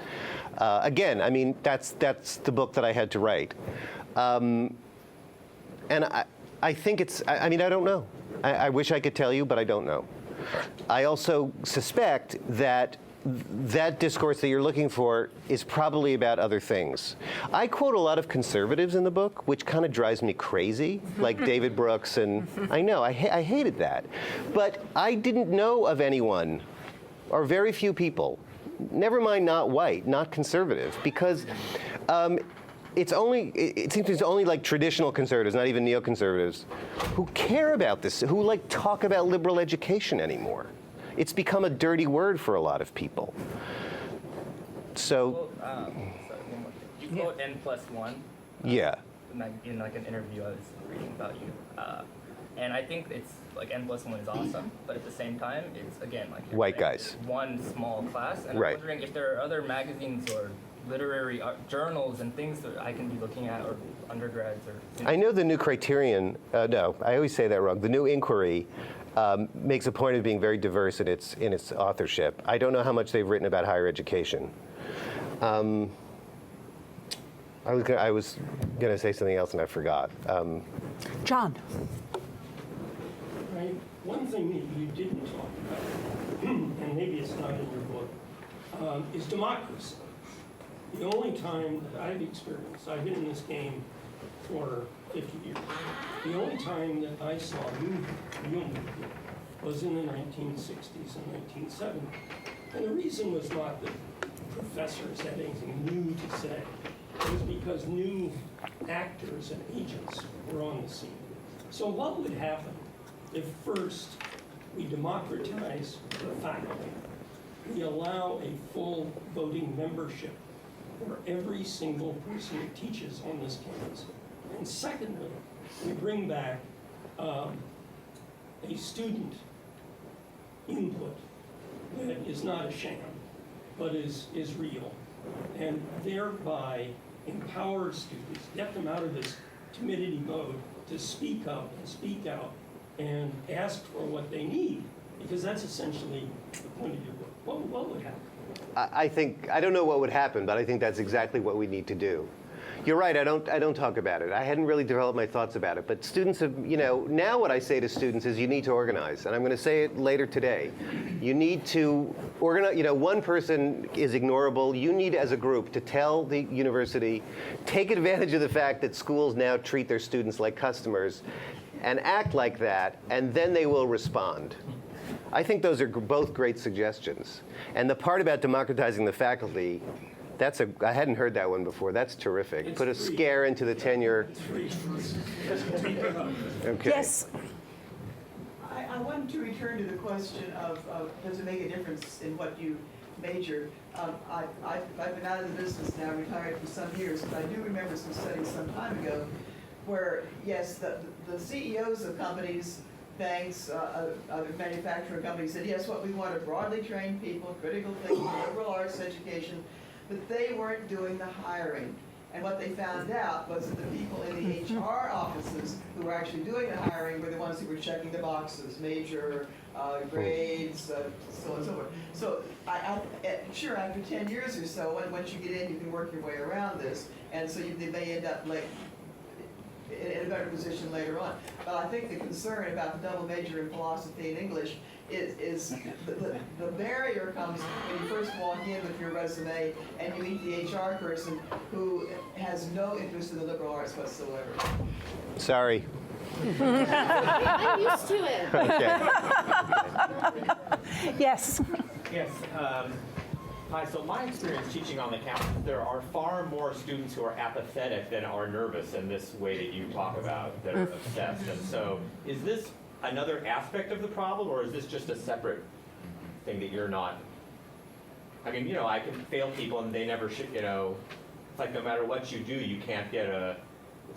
Again, I mean, that's the book that I had to write. And I think it's, I mean, I don't know. I wish I could tell you, but I don't know. I also suspect that that discourse that you're looking for is probably about other things. I quote a lot of conservatives in the book, which kind of drives me crazy, like David Brooks, and I know, I hated that. But I didn't know of anyone, or very few people, never mind not white, not conservative, because it seems it's only like traditional conservatives, not even neoconservatives, who care about this, who like talk about liberal education anymore. It's become a dirty word for a lot of people. So, you quote N+1. Yeah. In like an interview I was reading about you, and I think it's like N+1 is awesome, but at the same time, it's again like white guys. One small class, and Right. I'm wondering if there are other magazines or literary journals and things that I can be looking at, or undergrads or. I know the New Criterion. No, I always say that wrong. The New Inquiry makes a point of being very diverse in its authorship. I don't know how much they've written about higher education. I was going to say something else and I forgot. John. Right. One thing that you didn't talk about, and maybe it's not in your book, is democracy. The only time that I've experienced, I've been in this game for 50 years, the only time that I saw real movement was in the 1960s and 1970s. And the reason was not that professors had anything new to say. It was because new actors and agents were on the scene. So what would happen if first we democratize the faculty, we allow a full voting membership for every single person who teaches on this campus, and secondly, we bring back a student input that is not a sham, but is real, and thereby empower students, get them out of this timidity mode to speak up and speak out and ask for what they need, because that's essentially the point of your book. What would happen? I don't know what would happen, but I think that's exactly what we need to do. You're right, I don't talk about it. I hadn't really developed my thoughts about it, but students have, now what I say to students is you need to organize, and I'm going to say it later today. You need to organize, one person is ignorable. You need as a group to tell the university, take advantage of the fact that schools now treat their students like customers and act like that, and then they will respond. I think those are both great suggestions. And the part about democratizing the faculty, I hadn't heard that one before. That's terrific. It's Put a free. scare into the tenure. It's free. Okay. Yes. I wanted to return to the question of does it make a difference in what you major? I've been out of the business now, retired for some years, but I do remember some studies some time ago where, yes, the CEOs of companies, banks, other manufacturing companies said, yes, what we want are broadly trained people, critical thinking, liberal arts education, but they weren't doing the hiring. And what they found out was that the people in the HR offices who were actually doing the hiring were the ones who were checking the boxes, major, grades, so on and so forth. So sure, after 10 years or so, once you get in, you can work your way around this. And so they may end up in a better position later on. But I think the concern about the double major in philosophy and English is the barrier comes when you first walk in with your resume and you meet the HR person who has no interest in the liberal arts whatsoever. Sorry. I'm used to it. Okay. Yes. Yes. Hi, so my experience teaching on the campus, there are far more students who are apathetic than are nervous in this way that you talk about, that are obsessed. And so is this another aspect of the problem, or is this just a separate thing that you're not? I mean, I can fail people and they never should, it's like no matter what you do, you can't get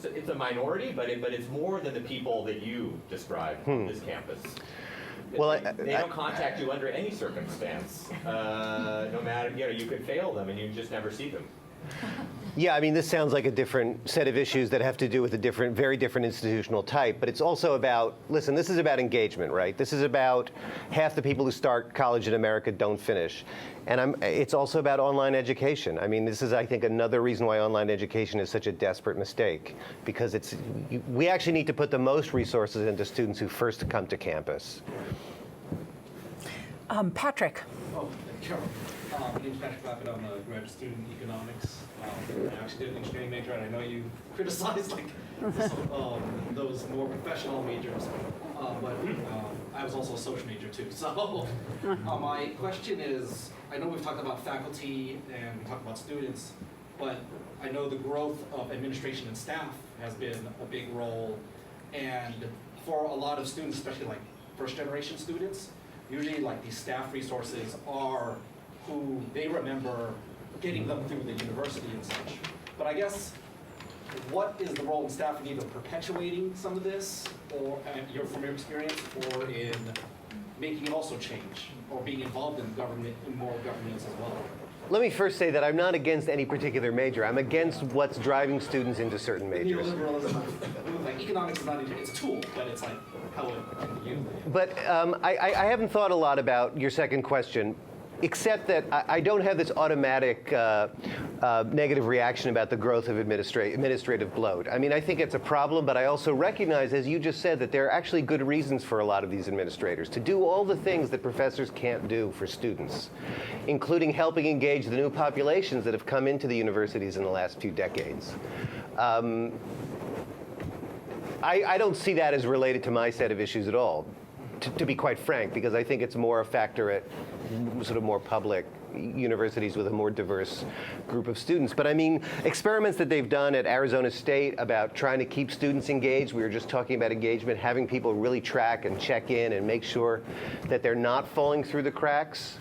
it's a minority, but it's more than the people that you described on this campus. Well, they don't contact you under any circumstance. No matter, you could fail them and you just never see them. Yeah, I mean, this sounds like a different set of issues that have to do with a very different institutional type, but it's also about, listen, this is about engagement, right? This is about half the people who start college in America don't finish. And it's also about online education. I mean, this is, I think, another reason why online education is such a desperate mistake, because we actually need to put the most resources into students who first come to campus. Patrick. Oh, Carol. My name's Patrick Clappett. I'm a graduate student in economics. I actually did an engineering major, and I know you criticize those more professional majors, but I was also a social major too. So my question is, I know we've talked about faculty and we talked about students, but I know the growth of administration and staff has been a big role, and for a lot of students, especially like first generation students, usually these staff resources are who they remember getting them through the university and such. But I guess, what is the role in staff in either perpetuating some of this, or from your experience, or in making it also change, or being involved in government, in more governance as well? Let me first say that I'm not against any particular major. I'm against what's driving students into certain majors. Neoliberalism, economics is not, it's a tool, but it's how it can be used. But I haven't thought a lot about your second question, except that I don't have this automatic negative reaction about the growth of administrative bloat. I mean, I think it's a problem, but I also recognize, as you just said, that there are actually good reasons for a lot of these administrators to do all the things that professors can't do for students, including helping engage the new populations that have come into the universities in the last few decades. I don't see that as related to my set of issues at all, to be quite frank, because I think it's more a factor at sort of more public universities with a more diverse group of students. But I mean, experiments that they've done at Arizona State about trying to keep students engaged, we were just talking about engagement, having people really track and check in and make sure that they're not falling through the cracks,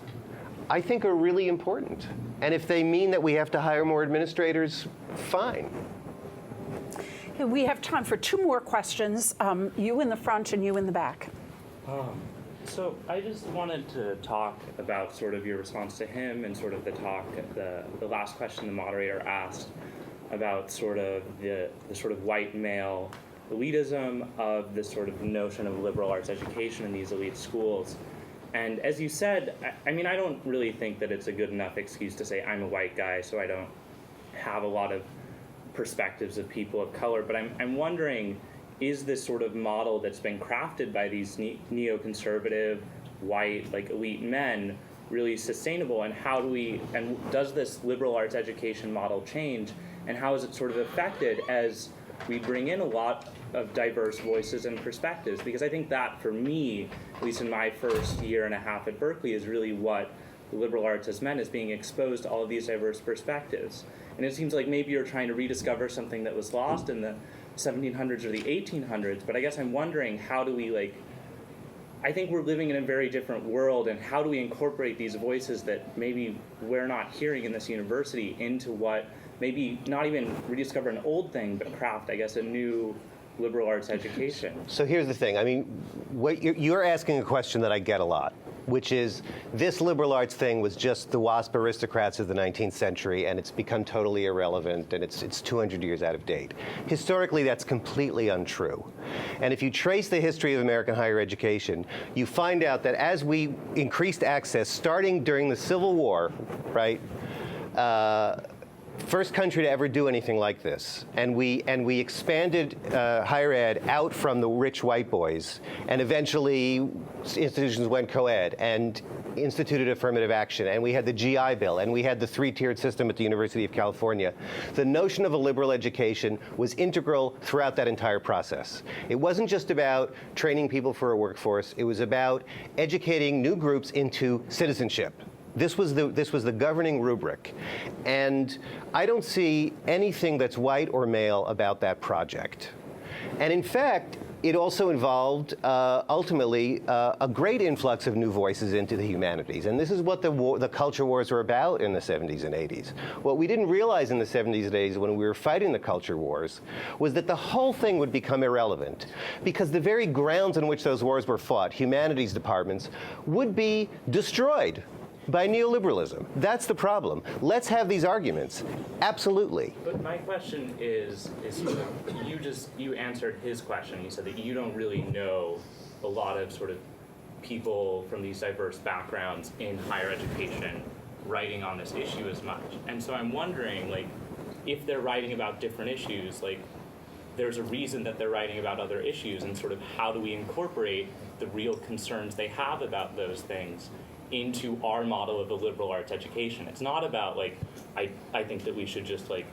I think are really important. And if they mean that we have to hire more administrators, fine. We have time for two more questions. You in the front and you in the back. So I just wanted to talk about sort of your response to him and sort of the last question the moderator asked about sort of the sort of white male elitism of this sort of notion of liberal arts education in these elite schools. And as you said, I mean, I don't really think that it's a good enough excuse to say I'm a white guy, so I don't have a lot of perspectives of people of color, but I'm wondering, is this sort of model that's been crafted by these neoconservative, white, elite men really sustainable? And does this liberal arts education model change? And how is it sort of affected as we bring in a lot of diverse voices and perspectives? Because I think that, for me, at least in my first year and a half at Berkeley, is really what the liberal arts has meant, is being exposed to all of these diverse perspectives. And it seems like maybe you're trying to rediscover something that was lost in the 1700s or the 1800s, but I guess I'm wondering, how do we I think we're living in a very different world, and how do we incorporate these voices that maybe we're not hearing in this university into what, maybe not even rediscover an old thing, but craft, I guess, a new liberal arts education? So here's the thing. I mean, what you're asking a question that I get a lot, which is, this liberal arts thing was just the WASP aristocrats of the 19th century, and it's become totally irrelevant, and it's 200 years out of date. Historically, that's completely untrue. And if you trace the history of American higher education, you find out that as we increased access, starting during the Civil War, right, first country to ever do anything like this, and we expanded higher ed out from the rich white boys, and eventually institutions went co-ed and instituted affirmative action, and we had the GI Bill, and we had the three-tiered system at the University of California. The notion of a liberal education was integral throughout that entire process. It wasn't just about training people for a workforce, it was about educating new groups into citizenship. This was the governing rubric. And I don't see anything that's white or male about that project. And in fact, it also involved, ultimately, a great influx of new voices into the humanities. And this is what the culture wars were about in the 70s and 80s. What we didn't realize in the 70s and 80s when we were fighting the culture wars was that the whole thing would become irrelevant, because the very grounds on which those wars were fought, humanities departments, would be destroyed by neoliberalism. That's the problem. Let's have these arguments. Absolutely. But my question is you answered his question. You said that you don't really know a lot of sort of people from these diverse backgrounds in higher education writing on this issue as much. And so I'm wondering, like, if they're writing about different issues, like, there's a reason that they're writing about other issues, and sort of how do we incorporate the real concerns they have about those things into our model of a liberal arts education. It's not about, like, I think that we should just, like,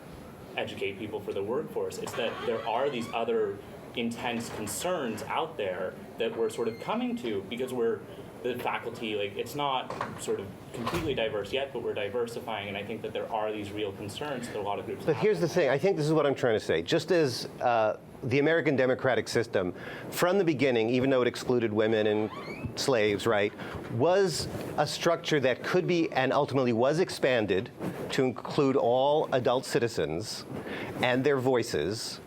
educate people for the workforce. It's that there are these other intense concerns out there that we're sort of coming to because we're the faculty, like, it's not sort of completely diverse yet, but we're diversifying, and I think that there are these real concerns that a lot of groups But have. here's the thing. I think this is what I'm trying to say. Just as the American democratic system, from the beginning, even though it excluded women and slaves, right, was a structure that could be and ultimately was expanded to include all adult citizens and their voices,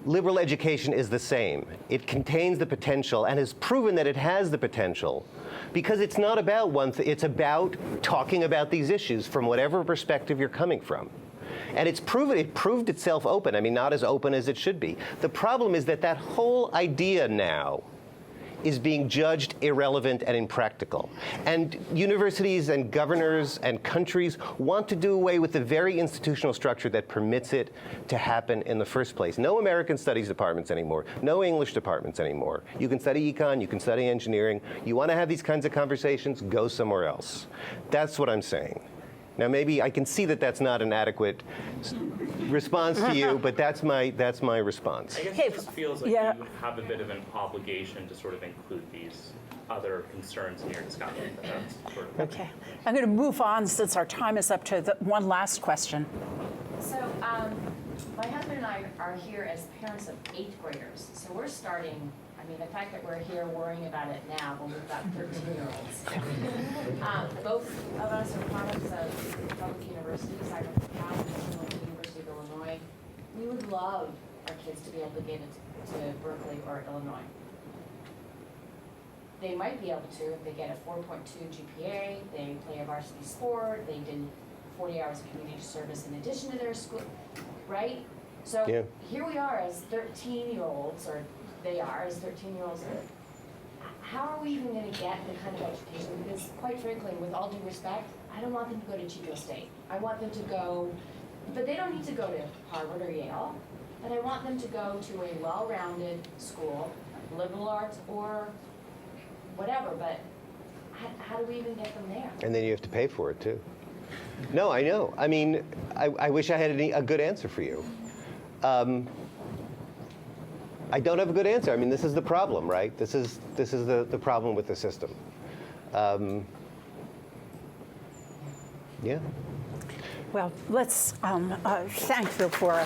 liberal education is the same. It contains the potential and has proven that it has the potential, because it's not about one thing, it's about talking about these issues from whatever perspective you're coming from. And it proved itself open. I mean, not as open as it should be. The problem is that that whole idea now is being judged irrelevant and impractical. And universities and governors and countries want to do away with the very institutional structure that permits it to happen in the first place. No American studies departments anymore, no English departments anymore. You can study econ, you can study engineering. You want to have these kinds of conversations, go somewhere else. That's what I'm saying. Now, maybe I can see that that's not an adequate response to you, but that's my response. I guess it just feels like you have a bit of an obligation to sort of include these other concerns in your discussion. That's sort of Okay. I'm going to move on since our time is up to one last question. So my husband and I are here as parents of 8th graders. So we're starting, I mean, the fact that we're here worrying about it now when we've got 13-year-olds. Both of us are products of public universities. I went to Cal, and the University of Illinois. We would love our kids to be able to get into Berkeley or Illinois. They might be able to if they get a 4.2 GPA, they play a varsity sport, they did 40 hours of community service in addition to their school, right? So here we are as 13-year-olds, or they are as 13-year-olds. How are we even going to get the kind of education? Because quite frankly, with all due respect, I don't want them to go to Chico State. I want them to go, but they don't need to go to Harvard or Yale, but I want them to go to a well-rounded school, liberal arts or whatever, but how do we even get them there? And then you have to pay for it, too. No, I know. I mean, I wish I had a good answer for you. I don't have a good answer. I mean, this is the problem, right? This is the problem with the system. Well, let's thank Phil for